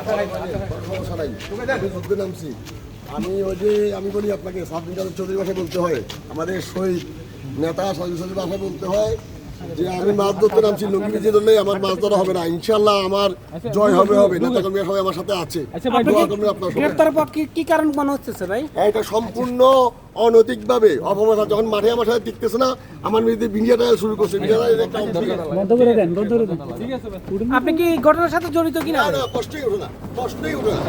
সমস্যা নাই, আমি যুদ্ধে নামছি। আমি বলি আপনাকে সাবদিন চৌধুরী ভাষায় বলতে হয়, আমাদের শহীদ নেতা সজীব ভাষায় বলতে হয় যে আমি মাছ ধরতে নামছি, লুঙ্গি ভিজিয়ে ধরলে আমার মাছ ধরা হবে না, ইনশাল্লাহ আমার জয় হবে। নেতা কর্মীরা সবাই আমার সাথে আছে। কি কারণ মনে হচ্ছে ভাই? এটা সম্পূর্ণ অনৈতিকভাবে অপমান। যখন মাঠে আমার সাথে টিকতেছে না, আমার বিরুদ্ধে মিডিয়াটা শুরু করছে। আপনি কি ঘটনার সাথে জড়িত কিনা? না, কষ্টই উঠে না, কষ্টই উঠে না।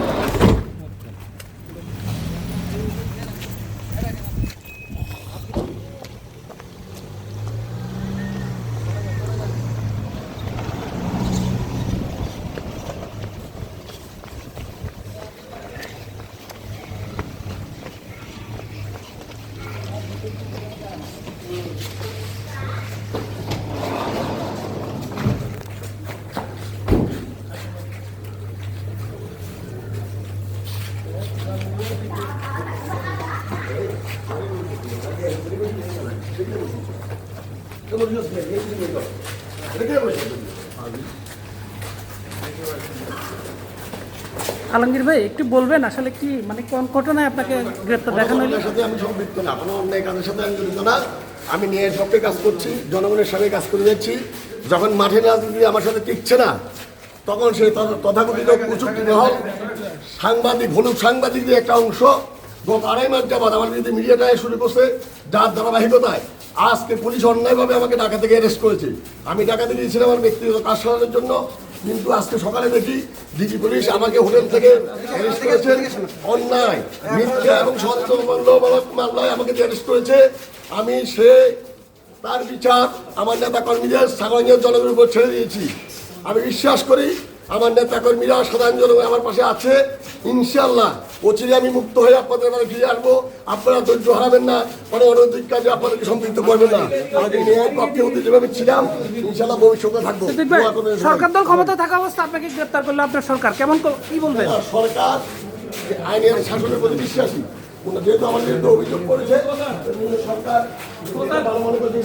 আলমগীর ভাই একটু বলবেন আসলে কি মানে কোন ঘটনায় আপনাকে গ্রেপ্তার দেখানো হলো? সাথে আমি সম্পৃক্ত না, কোনো অন্যায় কাজের সাথে আমি জড়িত না। আমি ন্যায়ের পক্ষে কাজ করছি, জনগণের সাথে কাজ করে যাচ্ছি। যখন মাঠে রাজনীতি আমার সাথে টিকছে না, তখন সেই তথাকথিত প্রযুক্তি মহল সাংবাদিক, হলুদ সাংবাদিকদের একটা অংশ গত 2.5 মাস যাবৎ আমার বিরুদ্ধে মিডিয়াটা শুরু করছে, যার ধারাবাহিকতায় আজকে পুলিশ অন্যায়ভাবে আমাকে ঢাকা থেকে অ্যারেস্ট করেছে। আমি ঢাকাতে গিয়েছিলাম আমার ব্যক্তিগত কাজ সারানোর জন্য, কিন্তু আজকে সকালে দেখি ডিবি পুলিশ আমাকে হোটেল থেকে অ্যারেস্ট করেছে। অন্যায়, মিথ্যা এবং সত্যমূলক মামলায় আমাকে অ্যারেস্ট করেছে। আমি তার বিচার আমার নেতা কর্মীদের সাধারণ জনগণের উপর ছেড়ে দিয়েছি। আমি বিশ্বাস করি আমার নেতা কর্মীরা সাধারণ জনগণ আমার পাশে আছে। ইনশাল্লাহ অচিরে আমি মুক্ত হয়ে আপনাদের মানে ফিরে আসবো। আপনারা ধৈর্য হারাবেন না, মানে অনৈতিক কাজে আপনাদেরকে সম্পৃক্ত করবেন না। আগে ন্যায়ের পক্ষে যেভাবে ছিলাম, ইনশাল্লাহ ভবিষ্যতে থাকবো। সরকার দল ক্ষমতা থাকা অবস্থা আপনাকে গ্রেপ্তার করলে আপনার সরকার কেমন কি বলবেন? সরকার আইনের শাসনের প্রতি বিশ্বাসী, যেহেতু আমার বিরুদ্ধে অভিযোগ করেছে, সরকার ভালো মনে করছে।